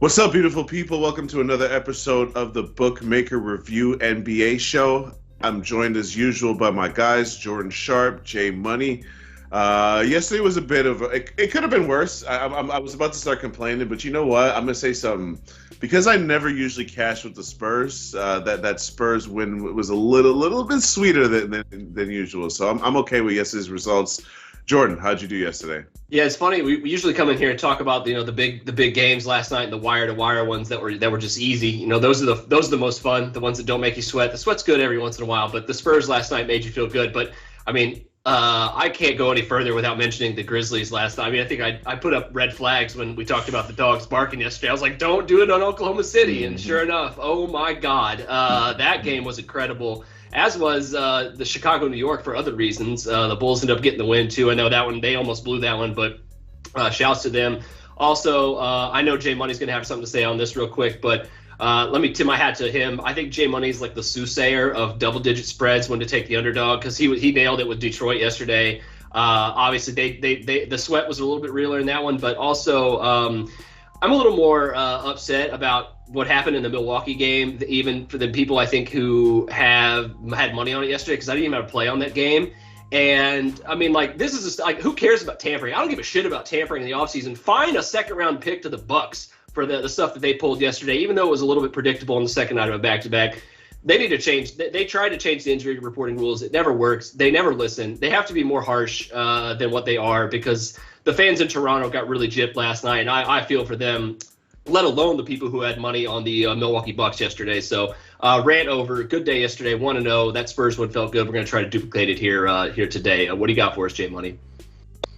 What's up, beautiful people? Welcome to another episode of the Bookmaker Review NBA show. I'm joined as usual by my guys, Jordan Sharp, Jay Money. Yesterday was a bit of it could have been worse. I was about to start complaining, but you know what? I'm gonna say something. Because I never usually cash with the Spurs, that Spurs win was a little bit sweeter than usual. So I'm okay with yesterday's results. Jordan, how'd you do yesterday? Yeah, it's funny. We usually come in here and talk about the big games last night, and the wire to wire ones that were just easy. Those are the most fun, the ones that don't make you sweat. The sweat's good every once in a while, but the Spurs last night made you feel good. But I mean, I can't go any further without mentioning the Grizzlies last night. I mean, I think I put up red flags when we talked about the dogs barking yesterday. I was like, don't do it on Oklahoma City, and sure enough, oh my God, that game was incredible. As was the Chicago-New York for other reasons. The Bulls ended up getting the win, too. I know that one, they almost blew that one, but shouts to them. Also, I know Jay Money's going to have something to say on this real quick, but let me tip my hat to him. I think Jay Money's like the soothsayer of double-digit spreads when to take the underdog, because he nailed it with Detroit yesterday. Obviously, the sweat was a little bit realer in that one, but also I'm a little more upset about what happened in the Milwaukee game, even for the people I think who have had money on it yesterday, because I didn't even have a play on that game. And I mean, like, this is just, like, who cares about tampering? I don't give a shit about tampering in the offseason. Find a second-round pick to the Bucks for the stuff that they pulled yesterday, even though it was a little bit predictable in the second night of a back-to-back. They need to change. They tried to change the injury reporting rules. It never works. They never listen. They have to be more harsh than what they are, because the fans in Toronto got really gypped last night, and I feel for them, let alone the people who had money on the Milwaukee Bucks yesterday. So rant over. Good day yesterday. 1-0. That Spurs one felt good. We're going to try to duplicate it here today. What do you got for us, Jay Money?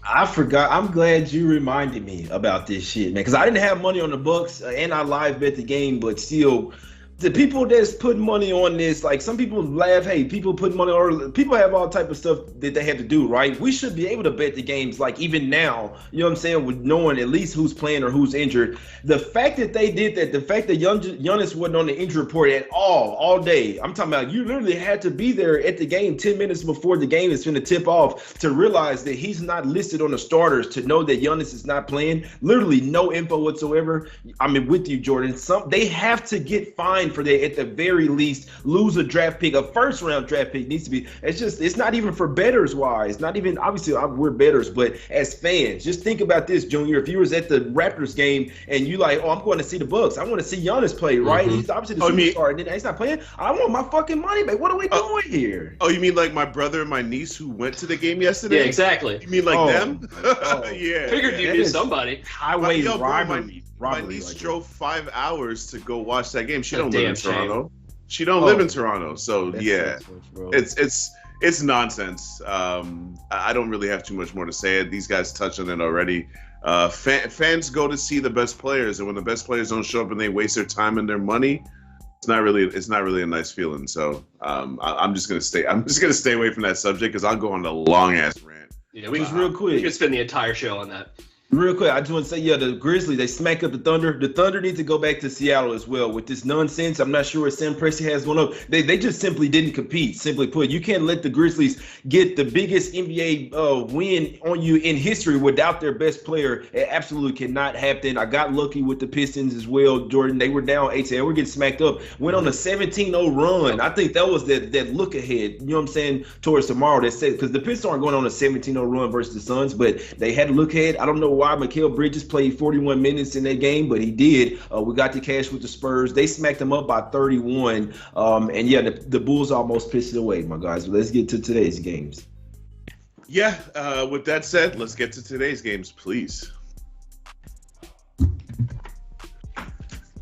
I forgot. I'm glad you reminded me about this shit, man, because I didn't have money on the Bucks and I live bet the game, but still, the people that's putting money on this, like, some people laugh, hey, people put money on, people have all type of stuff that they have to do, right? We should be able to bet the games, like, even now, you know what I'm saying, with knowing at least who's playing or who's injured. The fact that they did that, the fact that Giannis wasn't on the injury report at all day, I'm talking about you literally had to be there at the game 10 minutes before the game is going to tip off to realize that he's not listed on the starters, to know that Giannis is not playing. Literally no info whatsoever. I mean, with you, Jordan, they have to get fined for that at the very least. Lose a draft pick, a first round draft pick needs to be. It's not even for bettors wise. Not even, obviously we're bettors, but as fans, just think about this, Junior. If you was at the Raptors game and you like, oh, I'm going to see the Bucks, I want to see Giannis play, right? He's obviously the superstar, and then he's not playing. I want my fucking money back. What are we doing here? Oh, you mean like my brother and my niece who went to the game yesterday? Yeah, exactly. You mean like them? Yeah. Figured you knew somebody. Highway robbery. My niece drove 5 hours to go watch that game. She That's don't live in Toronto. She don't live in Toronto. So yeah, it's nonsense. I don't really have too much more to say. These guys touched on it already. Fans go to see the best players, and when the best players don't show up and they waste their time and their money, it's not really a nice feeling. So I'm just gonna stay away from that subject, because I'll go on a long ass rant. Yeah, we just real quick. We could spend the entire show on that. Real quick, I just want to say, yeah, the Grizzlies, they smacked up the Thunder. The Thunder need to go back to Seattle as well with this nonsense. I'm not sure what Sam Presti has going on. They just simply didn't compete, simply put. You can't let the Grizzlies get the biggest NBA win on you in history without their best player. It absolutely cannot happen. I got lucky with the Pistons as well, Jordan. They were down 8-10. They were getting smacked up. Went on a 17-0 run. I think that was that look ahead, you know what I'm saying, towards tomorrow. That said, because the Pistons aren't going on a 17-0 run versus the Suns, but they had to look ahead. I don't know why Mikal Bridges played 41 minutes in that game, but he did. We got the cash with the Spurs. They smacked them up by 31. And yeah, the Bulls almost pissed it away, my guys. But let's get to today's games. Yeah, with that said, let's get to today's games, please.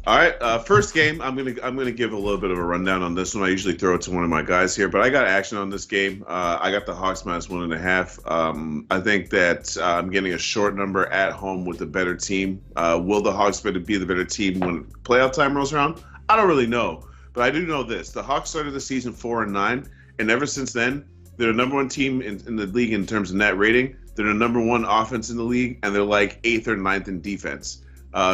All right, first game, I'm gonna give a little bit of a rundown on this one. I usually throw it to one of my guys here, but I got action on this game. I got the Hawks -1.5. I think that I'm getting a short number at home with the better team. Will the Hawks be the better team when playoff time rolls around? I don't really know, but I do know this: the Hawks started the season 4-9, and ever since then, they're the number one team in the league in terms of net rating. They're the number one offense in the league, and they're like 8th or 9th in defense.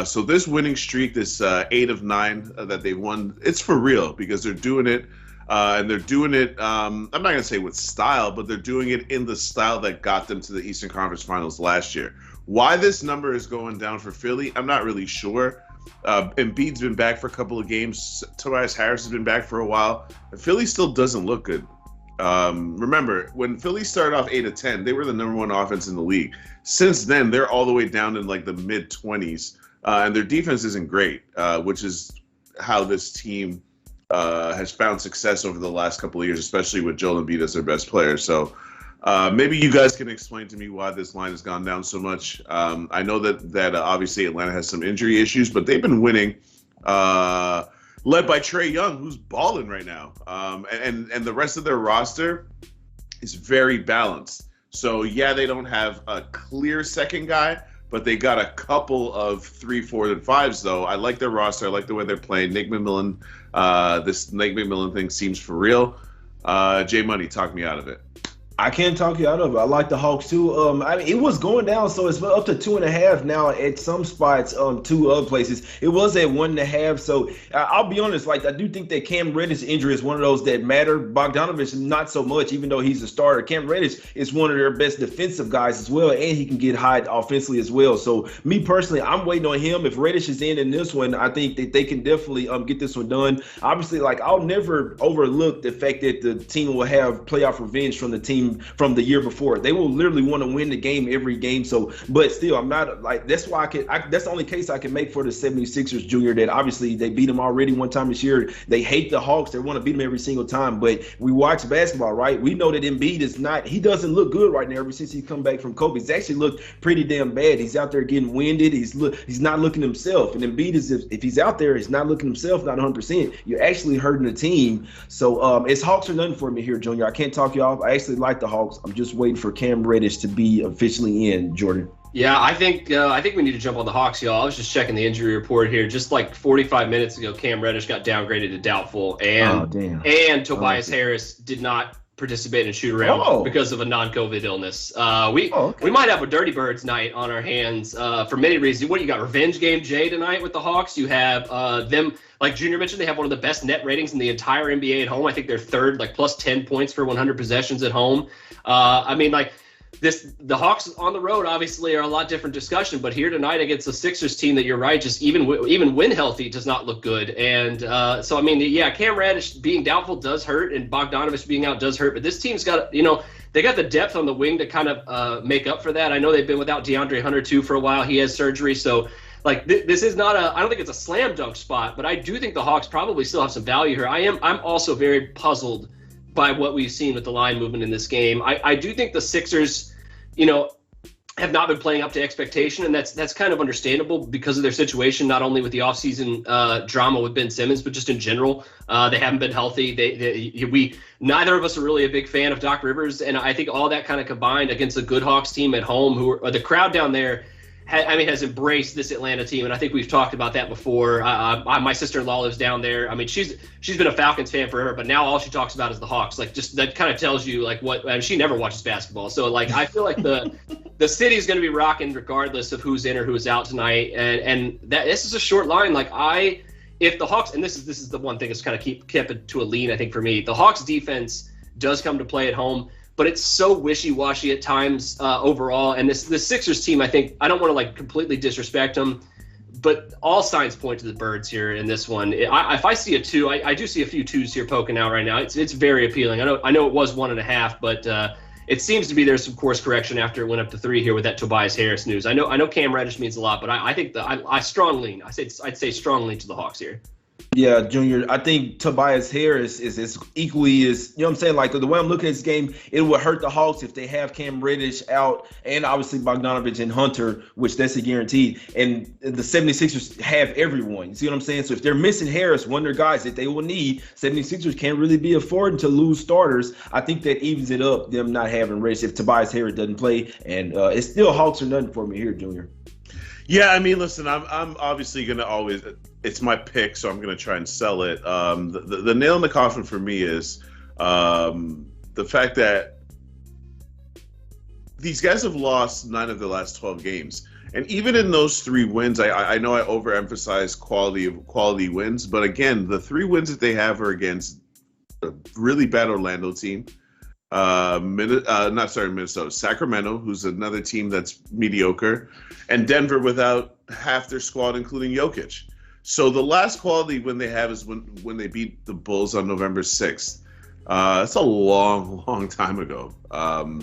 So this winning streak, this 8 of 9 that they won, it's for real because they're doing it, and they're doing it. I'm not gonna say with style, but they're doing it in the style that got them to the Eastern Conference Finals last year. Why this number is going down for Philly, I'm not really sure. Embiid's been back for a couple of games. Tobias Harris has been back for a while. Philly still doesn't look good. Remember, when Philly started off 8 of 10, they were the number one offense in the league. Since then, they're all the way down in like the mid-20s. And their defense isn't great, which is how this team has found success over the last couple of years, especially with Joel Embiid as their best player. So maybe you guys can explain to me why this line has gone down so much. I know that obviously Atlanta has some injury issues, but they've been winning, led by Trae Young, who's balling right now. And the rest of their roster is very balanced. So, yeah, they don't have a clear second guy, but they got a couple of 3, 4, and 5s, though. I like their roster. I like the way they're playing. Nick McMillan, this Nick McMillan thing seems for real. Jay Money, talk me out of it. I can't talk you out of it. I like the Hawks too. I mean, it was going down, so it's up to 2.5 now at some spots. 2 other places, it was at 1.5. So I'll be honest, like I do think that Cam Reddish injury is one of those that matter. Bogdanovich not so much, even though he's a starter. Cam Reddish is one of their best defensive guys as well, and he can get hot offensively as well. So me personally, I'm waiting on him. If Reddish is in this one, I think that they can definitely get this one done. Obviously, like I'll never overlook the fact that the team will have playoff revenge from the team from the year before. They will literally want to win the game every game. So, but still, I'm not like, that's why that's the only case I can make for the 76ers, Junior, that obviously they beat them already one time this year. They hate the Hawks. They want to beat them every single time. But we watch basketball, right? We know that Embiid is not, he doesn't look good right now ever since he's come back from COVID. He's actually looked pretty damn bad. He's out there getting winded. He's not looking himself. And Embiid is, if he's out there, he's not looking himself, not 100%. You're actually hurting the team. So it's Hawks or nothing for me here, Junior. I can't talk you off. I actually like the Hawks. I'm just waiting for Cam Reddish to be officially in, Jordan. Yeah, I think we need to jump on the Hawks, y'all. I was just checking the injury report here. Just like 45 minutes ago, Cam Reddish got downgraded to doubtful, and Tobias Harris did not participate in shoot around because of a non-COVID illness. We might have a Dirty Birds night on our hands for many reasons. What, you got revenge game Jay tonight with the Hawks? You have them, like Junior mentioned, they have one of the best net ratings in the entire NBA at home. I think they're third, like plus 10 points for 100 possessions at home. I mean, like the Hawks on the road obviously are a lot different discussion, but here tonight against the Sixers team that you're right, just even when healthy does not look good. And so I mean, yeah, Cam Reddish being doubtful does hurt, and Bogdanovich being out does hurt. But this team's got, they got the depth on the wing to kind of make up for that. I know they've been without DeAndre Hunter too for a while. He has surgery, so like this is not I don't think it's a slam dunk spot, but I do think the Hawks probably still have some value here. I'm also very puzzled by what we've seen with the line movement in this game. I do think the Sixers, have not been playing up to expectation, and that's kind of understandable because of their situation, not only with the offseason drama with Ben Simmons, but just in general. They haven't been healthy. Neither of us are really a big fan of Doc Rivers, and I think all that kind of combined against a good Hawks team at home, the crowd down there has embraced this Atlanta team, and I think we've talked about that before. My sister-in-law lives down there. I mean, she's been a Falcons fan forever, but now all she talks about is the Hawks. Like, just that kind of tells you like what. I mean, she never watches basketball, so like I feel like the city's going to be rocking regardless of who's in or who's out tonight, and that this is a short line. Like if the Hawks, and this is the one thing that's kind of kept it to a lean, I think, for me. The Hawks defense does come to play at home, but it's so wishy-washy at times overall. And the Sixers team, I think, I don't want to like completely disrespect them, but all signs point to the Birds here in this one. If I see a 2, I do see a few 2s here poking out right now. It's very appealing. I know it was 1.5, but it seems to be there's some course correction after it went up to 3 here with that Tobias Harris news. I know Cam Reddish means a lot, but I think I strong lean. I'd say strong lean to the Hawks here. Yeah, Junior, I think Tobias Harris is equally as, you know what I'm saying? Like, the way I'm looking at this game, it would hurt the Hawks if they have Cam Reddish out and obviously Bogdanovich and Hunter, which that's a guarantee. And the 76ers have everyone. You see what I'm saying? So if they're missing Harris, one of their guys that they will need, 76ers can't really be affording to lose starters. I think that evens it up, them not having Reddish if Tobias Harris doesn't play. And it's still Hawks or nothing for me here, Junior. Yeah, I mean, listen, I'm obviously going to always – it's my pick, so I'm going to try and sell it. The nail in the coffin for me is the fact that these guys have lost 9 of their last 12 games. And even in those 3 wins, I know I overemphasize quality wins, but again, the 3 wins that they have are against a really bad Orlando team. Minnesota, Sacramento, who's another team that's mediocre, and Denver without half their squad, including Jokic. So the last quality win they have is when they beat the Bulls on November 6th. That's a long time ago.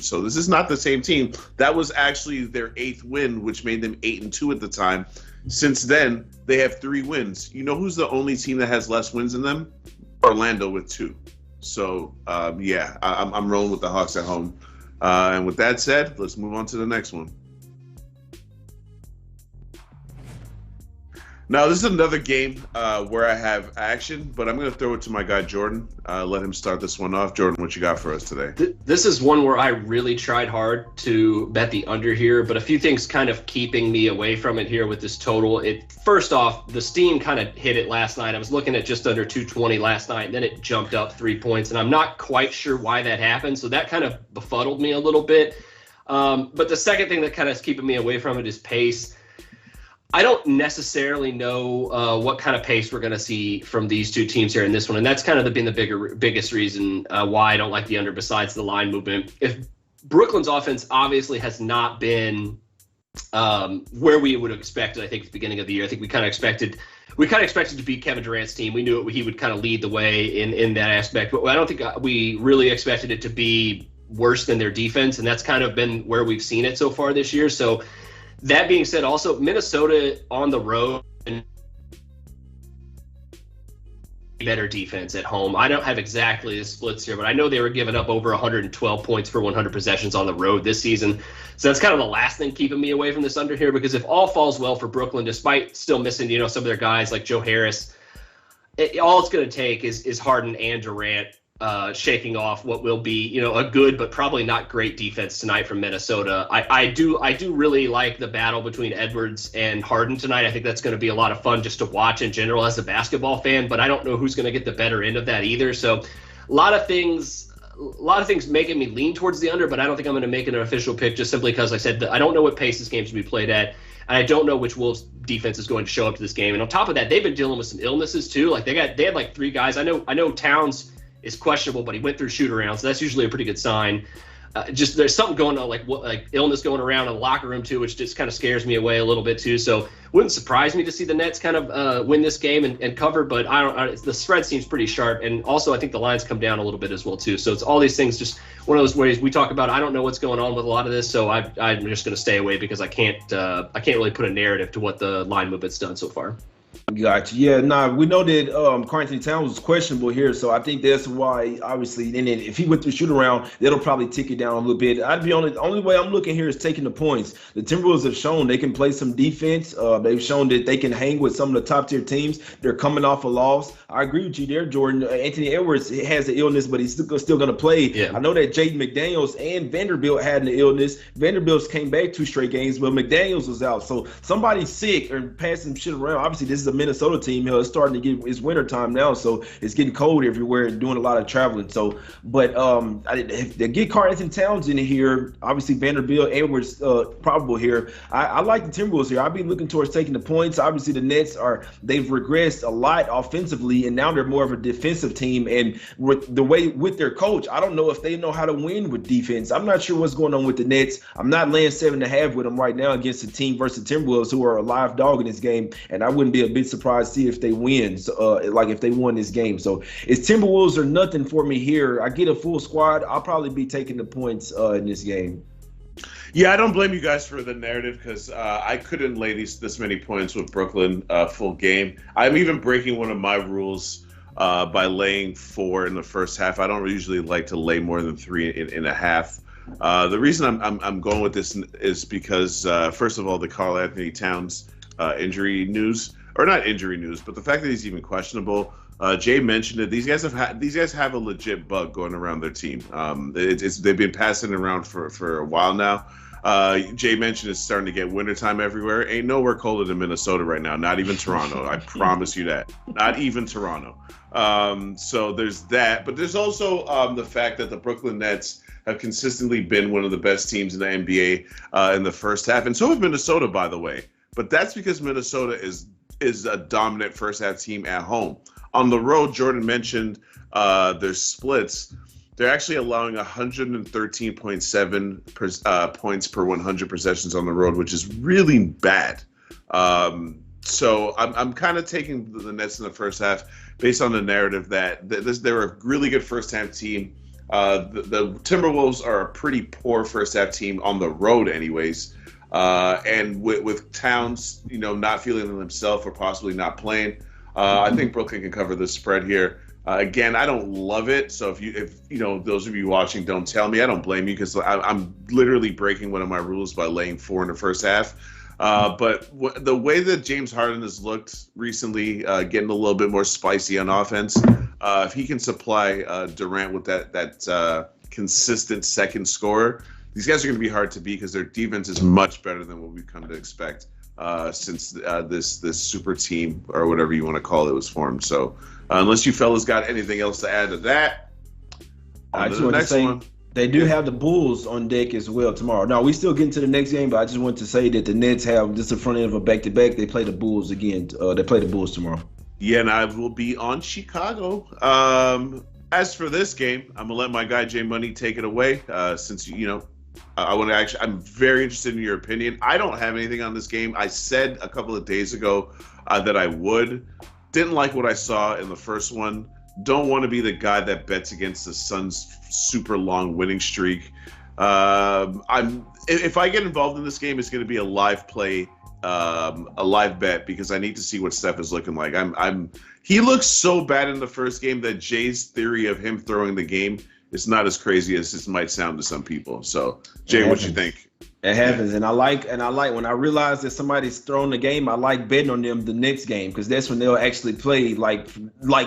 So this is not the same team. That was actually their 8th win, which made them 8-2 at the time. Since then, they have 3 wins. You know who's the only team that has less wins than them? Orlando with 2. So, I'm rolling with the Hawks at home. And with that said, let's move on to the next one. Now, this is another game where I have action, but I'm going to throw it to my guy, Jordan. Let him start this one off. Jordan, what you got for us today? This is one where I really tried hard to bet the under here, but a few things kind of keeping me away from it here with this total. First off, the steam kind of hit it last night. I was looking at just under 220 last night, and then it jumped up 3 points, and I'm not quite sure why that happened, so that kind of befuddled me a little bit. But the second thing that kind of is keeping me away from it is pace. I don't necessarily know what kind of pace we're going to see from these two teams here in this one, and that's kind of been the biggest reason why I don't like the under besides the line movement. If Brooklyn's offense obviously has not been where we would have expected, I think, at the beginning of the year. I think we kind of expected to beat Kevin Durant's team. We knew he would kind of lead the way in that aspect, but I don't think we really expected it to be worse than their defense, and that's kind of been where we've seen it so far this year. So that being said, also Minnesota on the road and better defense at home. I don't have exactly the splits here, but I know they were giving up over 112 points for 100 possessions on the road this season. So that's kind of the last thing keeping me away from this under here, because if all falls well for Brooklyn, despite still missing, some of their guys like Joe Harris, all it's going to take is Harden and Durant shaking off what will be, a good but probably not great defense tonight from Minnesota. I do really like the battle between Edwards and Harden tonight. I think that's going to be a lot of fun just to watch in general as a basketball fan, but I don't know who's going to get the better end of that either. So a lot of things making me lean towards the under, but I don't think I'm going to make it an official pick just simply because I said I don't know what pace this game's going to be played at. And I don't know which Wolves defense is going to show up to this game. And on top of that, they've been dealing with some illnesses too. Like they had like 3 guys. I know Towns is questionable, but he went through shoot around, so that's usually a pretty good sign. Just there's something going on, like illness going around in the locker room too, which just kind of scares me away a little bit too. So wouldn't surprise me to see the Nets kind of win this game and cover, but the spread seems pretty sharp, and also I think the lines come down a little bit as well too. So it's all these things, just one of those ways we talk about. I don't know what's going on with a lot of this, so I'm just going to stay away because I can't really put a narrative to what the line movement's done so far. Gotcha. Yeah, we know that Karl-Anthony Towns was questionable here, so I think that's why, obviously, and then if he went through shoot around, that'll probably tick it down a little bit. The only way I'm looking here is taking the points. The Timberwolves have shown they can play some defense. They've shown that they can hang with some of the top-tier teams. They're coming off a loss. I agree with you there, Jordan. Anthony Edwards has the illness, but he's still going to play. Yeah. I know that Jaden McDaniels and Vanderbilt had an illness. Vanderbilt came back 2 straight games, but McDaniels was out. So somebody's sick or passing shit around. Obviously, this is a a Minnesota team. It's starting to it's winter time now, so it's getting cold everywhere and doing a lot of traveling. So, but if they get Karl Anthony Towns in here, obviously Vanderbilt, Edwards probable here. I like the Timberwolves here. I'd be looking towards taking the points. Obviously, the Nets they've regressed a lot offensively, and now they're more of a defensive team. And with their coach, I don't know if they know how to win with defense. I'm not sure what's going on with the Nets. I'm not laying 7.5 with them right now against the team versus the Timberwolves, who are a live dog in this game. And I wouldn't be a bit surprised to see if they win, if they won this game. So it's Timberwolves or nothing for me here. I get a full squad. I'll probably be taking the points in this game. Yeah, I don't blame you guys for the narrative because I couldn't lay this many points with Brooklyn full game. I'm even breaking one of my rules by laying 4 in the first half. I don't usually like to lay more than 3.5. The reason I'm going with this is because first of all, the Karl Anthony Towns injury news, or not injury news, but the fact that he's even questionable. Jay mentioned it. These guys have a legit bug going around their team. They've been passing it around for a while now. Jay mentioned it's starting to get wintertime everywhere. Ain't nowhere colder than Minnesota right now. Not even Toronto. I promise you that. Not even Toronto. So there's that. But there's also the fact that the Brooklyn Nets have consistently been one of the best teams in the NBA in the first half. And so have Minnesota, by the way. But that's because Minnesota is a dominant first half team at home. On the road, Jordan mentioned their splits. They're actually allowing 113.7 points per 100 possessions on the road, which is really bad. So I'm kind of taking the Nets in the first half based on the narrative that they're a really good first half team. The Timberwolves are a pretty poor first half team on the road anyways. And with Towns, not feeling himself or possibly not playing, I think Brooklyn can cover the spread here. Again, I don't love it. So if those of you watching don't tell me, I don't blame you because I'm literally breaking one of my rules by laying 4 in the first half. But the way that James Harden has looked recently, getting a little bit more spicy on offense, if he can supply Durant with that consistent second scorer, these guys are going to be hard to beat because their defense is much better than what we've come to expect since this super team or whatever you want to call it was formed. So unless you fellas got anything else to add to that, I just want to say they do have the Bulls on deck as well tomorrow. Now, we still get into the next game, but I just want to say that the Nets have just the front end of a back-to-back. They play the Bulls again. They play the Bulls tomorrow. Yeah, and I will be on Chicago. As for this game, I'm going to let my guy Jay Money take it away since, I'm very interested in your opinion. I don't have anything on this game. I said a couple of days ago that I would. Didn't like what I saw in the first one. Don't want to be the guy that bets against the Suns' super long winning streak. If I get involved in this game, it's going to be a live play, a live bet because I need to see what Steph is looking like. He looks so bad in the first game that Jay's theory of him throwing the game is not as crazy as this might sound to some people. So, Jay, what you think? It happens, and I like when I realize that somebody's throwing the game. I like betting on them the next game because that's when they'll actually play like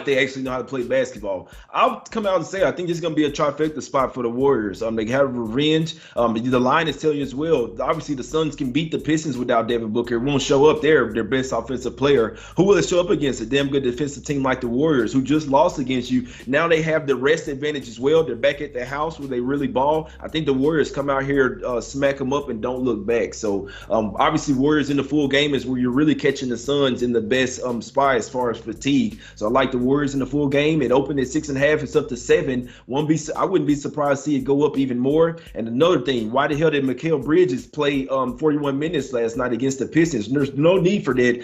they actually know how to play basketball. I'll come out and say I think this is gonna be a trifecta spot for the Warriors. They have revenge. The line is telling you as well. Obviously, the Suns can beat the Pistons without Devin Booker. It won't show up there. Their best offensive player. Who will it show up against? A damn good defensive team like the Warriors, who just lost against you. Now they have the rest advantage as well. They're back at their house where they really ball. I think the Warriors come out here, smack them up, and don't look back. So obviously Warriors in the full game is where you're really catching the Suns in the best spot as far as fatigue. So I like the Warriors in the full game. It opened at 6.5. It's up to 7. I wouldn't be surprised to see it go up even more. And another thing, why the hell did Mikal Bridges play 41 minutes last night against the Pistons? There's no need for that.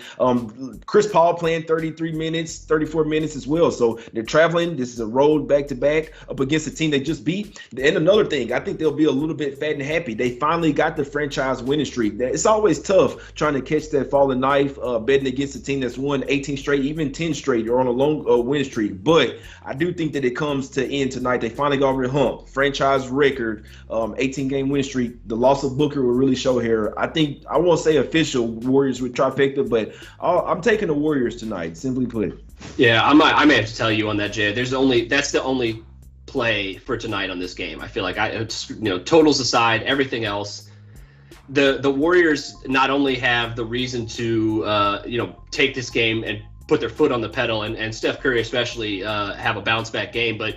Chris Paul playing 33 minutes, 34 minutes as well. So they're traveling. This is a road back-to-back up against a team they just beat. And another thing, I think they'll be a little bit fat and happy. They finally got the franchise winning streak. It's always tough trying to catch that falling knife, betting against a team that's won 18 straight, even 10 straight. You're on a long win streak. But I do think that it comes to end tonight. They finally got over the hump. Franchise record, 18-game win streak. The loss of Booker will really show here. I won't say official Warriors with trifecta, but I'm taking the Warriors tonight, simply put. Yeah, I may have to tell you on that, Jay. That's the only play for tonight on this game. I feel like totals aside, everything else. the Warriors not only have the reason to take this game and put their foot on the pedal, and Steph Curry especially have a bounce back game, but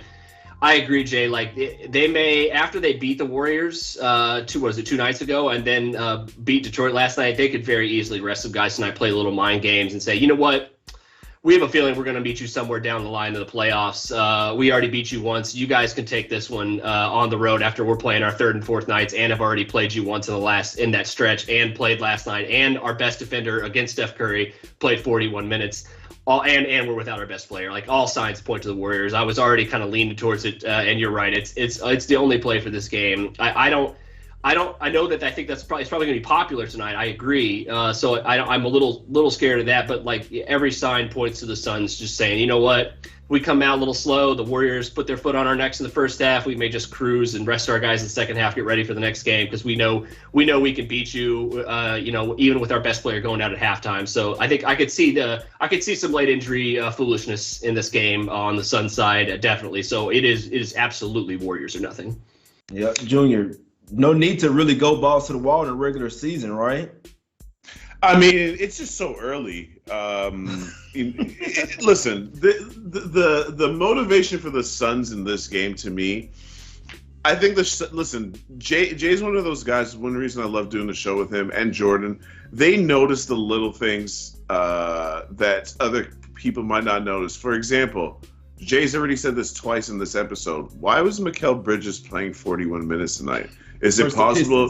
I agree, Jay. Like they may, after they beat the Warriors 2 nights ago, and then beat Detroit last night, they could very easily rest some guys tonight, play little mind games, and say, you know what? We have a feeling we're going to beat you somewhere down the line of the playoffs. We already beat you once. You guys can take this one on the road after we're playing our third and fourth nights, and have already played you once in that stretch, and played last night. And our best defender against Steph Curry played 41 minutes. And we're without our best player. Like, all signs point to the Warriors. I was already kind of leaning towards it, and you're right. It's the only play for this game. I know that I think it's probably going to be popular tonight. I agree. So I'm a little scared of that. But like, every sign points to the Suns just saying, you know what, we come out a little slow. The Warriors put their foot on our necks in the first half. We may just cruise and rest our guys in the second half, get ready for the next game, because we know we can beat you. Even with our best player going out at halftime. So I think I could see some late injury foolishness in this game on the Suns side, definitely. So it is absolutely Warriors or nothing. Yeah, Junior. No need to really go balls to the wall in a regular season, right? I mean, it's just so early. Listen, the motivation for the Suns in this game, to me, I think Jay's one of those guys. One reason I love doing the show with him and Jordan, they notice the little things that other people might not notice. For example, Jay's already said this twice in this episode. Why was Mikal Bridges playing 41 minutes tonight? Is it possible?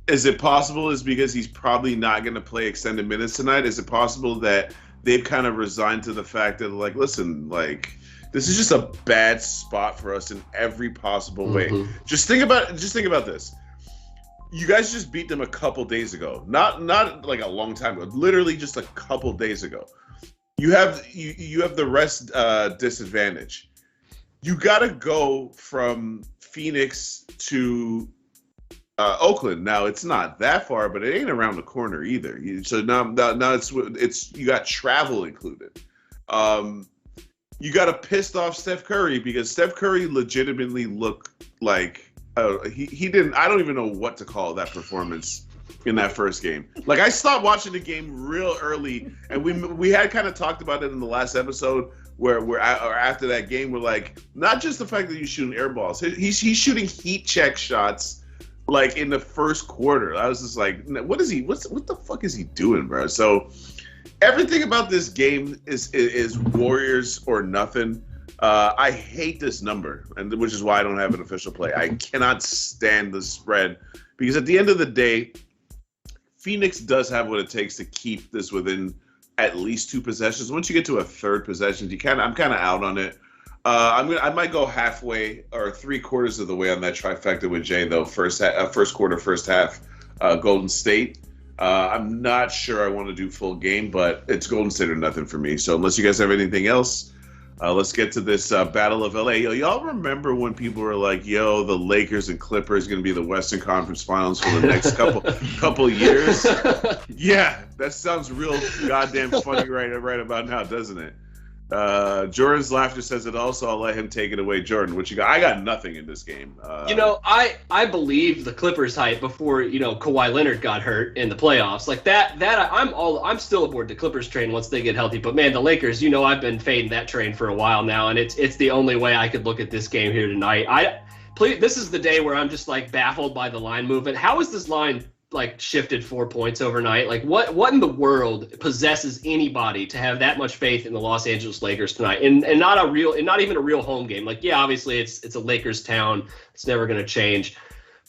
Is it possible is because he's probably not going to play extended minutes tonight? Is it possible that they've kind of resigned to the fact that, like, listen, like, this is just a bad spot for us in every possible way. Just think about this. You guys just beat them a couple days ago. Not like a long time ago. Literally just a couple days ago. You have the rest disadvantage. You got to go from Phoenix to Oakland. Now, it's not that far, but it ain't around the corner either. So now it's you got travel included. You got a pissed off Steph Curry, because Steph Curry legitimately looked like he didn't. I don't even know what to call that performance in that first game. Like, I stopped watching the game real early, and we had kind of talked about it in the last episode where after that game, we're like, not just the fact that he's shooting air balls, he's shooting heat check shots. Like, in the first quarter, I was just like, what the fuck is he doing, bro? So everything about this game is Warriors or nothing. I hate this number, and which is why I don't have an official play. I cannot stand the spread, because at the end of the day, Phoenix does have what it takes to keep this within at least 2 possessions. Once you get to a third possession, I'm kind of out on it. I might go halfway or 3/4 of the way on that trifecta with Jay, though. First quarter, first half, Golden State. I'm not sure I want to do full game, but it's Golden State or nothing for me. So unless you guys have anything else, let's get to this Battle of LA. Yo, y'all remember when people were like, "Yo, the Lakers and Clippers going to be the Western Conference Finals for the next couple years"? Yeah, that sounds real goddamn funny right about now, doesn't it? Jordan's laughter says it also. I'll let him take it away. Jordan, what you got? I got nothing in this game. I believe the Clippers hype before, Kawhi Leonard got hurt in the playoffs. Like that I'm still aboard the Clippers train once they get healthy. But man, the Lakers, I've been fading that train for a while now, and it's the only way I could look at this game here tonight. This is the day where I'm just like baffled by the line movement. How is this line like shifted 4 points overnight? Like what in the world possesses anybody to have that much faith in the Los Angeles Lakers tonight? And not even a real home game. Like, yeah, obviously it's a Lakers town. It's never going to change.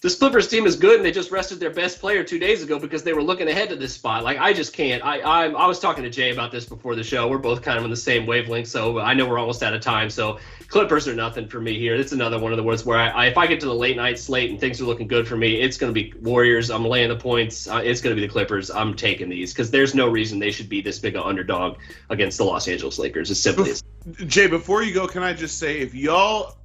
This Clippers team is good, and they just rested their best player 2 days ago because they were looking ahead to this spot. Like, I just can't. I was talking to Jay about this before the show. We're both kind of on the same wavelength, so I know we're almost out of time. So Clippers are nothing for me here. It's another one of the ones where if I get to the late night slate and things are looking good for me, it's going to be Warriors. I'm laying the points. It's going to be the Clippers. I'm taking these because there's no reason they should be this big an underdog against the Los Angeles Lakers. As simply as. Jay, before you go, can I just say, if y'all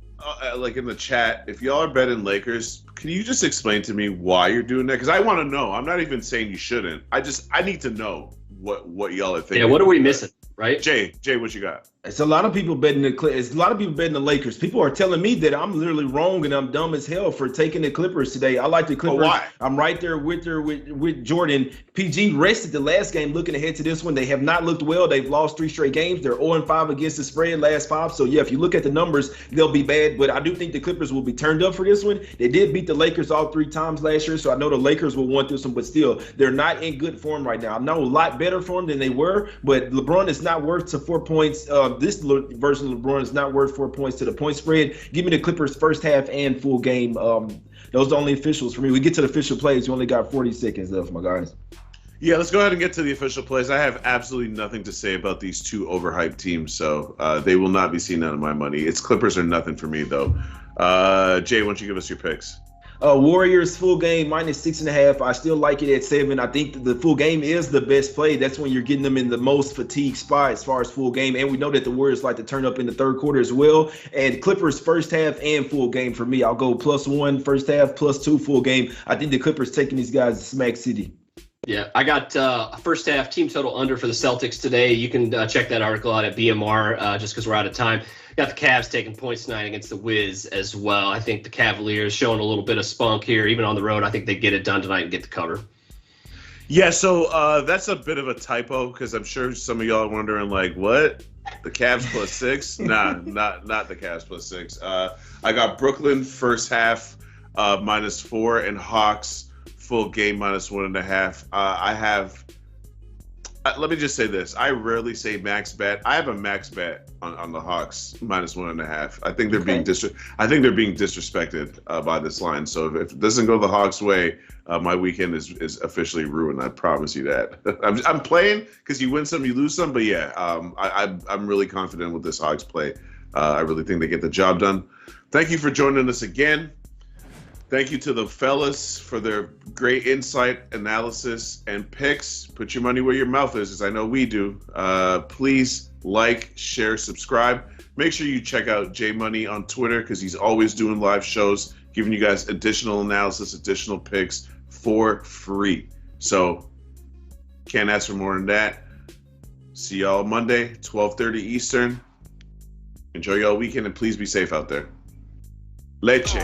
like in the chat, if y'all are betting Lakers, can you just explain to me why you're doing that? Because I want to know. I'm not even saying you shouldn't. I need to know what y'all are thinking. Yeah, what are we missing? right? Jay, what you got? It's a lot of people betting it's a lot of people betting the Lakers. People are telling me that I'm literally wrong and I'm dumb as hell for taking the Clippers today. I like the Clippers. Why? I'm right there with Jordan. PG rested the last game. Looking ahead to this one, they have not looked well. They've lost 3 straight games. They're 0-5 against the spread last 5. So yeah, if you look at the numbers, they'll be bad. But I do think the Clippers will be turned up for this one. They did beat the Lakers all 3 times last year, so I know the Lakers will want this one. But still, they're not in good form right now. I know a lot better for them than they were, but LeBron is not worth to 4 points. This version of LeBron is not worth 4 points to the point spread. Give me the Clippers first half and full game. Those are the only officials for me. We get to the official plays. You only got 40 seconds left, my guys. Yeah, let's go ahead and get to the official plays. I have absolutely nothing to say about these 2 overhyped teams, so they will not be seeing none of my money. It's Clippers or nothing for me, though. Jay, why don't you give us your picks? Warriors full game -6.5. I still like it at 7. I think the full game is the best play. That's when you're getting them in the most fatigue spot as far as full game. And we know that the Warriors like to turn up in the third quarter as well. And Clippers first half and full game for me. I'll go +1 first half, +2 full game. I think the Clippers taking these guys to Smack City. Yeah, I got first half team total under for the Celtics today. You can check that article out at BMR just because we're out of time. Got the Cavs taking points tonight against the Wiz as well. I think the Cavaliers showing a little bit of spunk here, even on the road. I think they get it done tonight and get the cover. Yeah, so that's a bit of a typo because I'm sure some of y'all are wondering, like, what? The Cavs +6? Nah, not the Cavs +6. I got Brooklyn first half -4 and Hawks full game -1.5. I have. Let me just say this. I rarely say max bet. I have a max bet on the Hawks -1.5. I think they're being disrespected by this line. So if it doesn't go the Hawks' way, my weekend is officially ruined. I promise you that. I'm playing because you win some, you lose some. But yeah, I'm really confident with this Hawks play. I really think they get the job done. Thank you for joining us again. Thank you to the fellas for their great insight, analysis, and picks. Put your money where your mouth is, as I know we do. Please like, share, subscribe. Make sure you check out J Money on Twitter because he's always doing live shows, giving you guys additional analysis, additional picks for free. So can't ask for more than that. See y'all Monday, 12:30 Eastern. Enjoy y'all weekend and please be safe out there. Leche.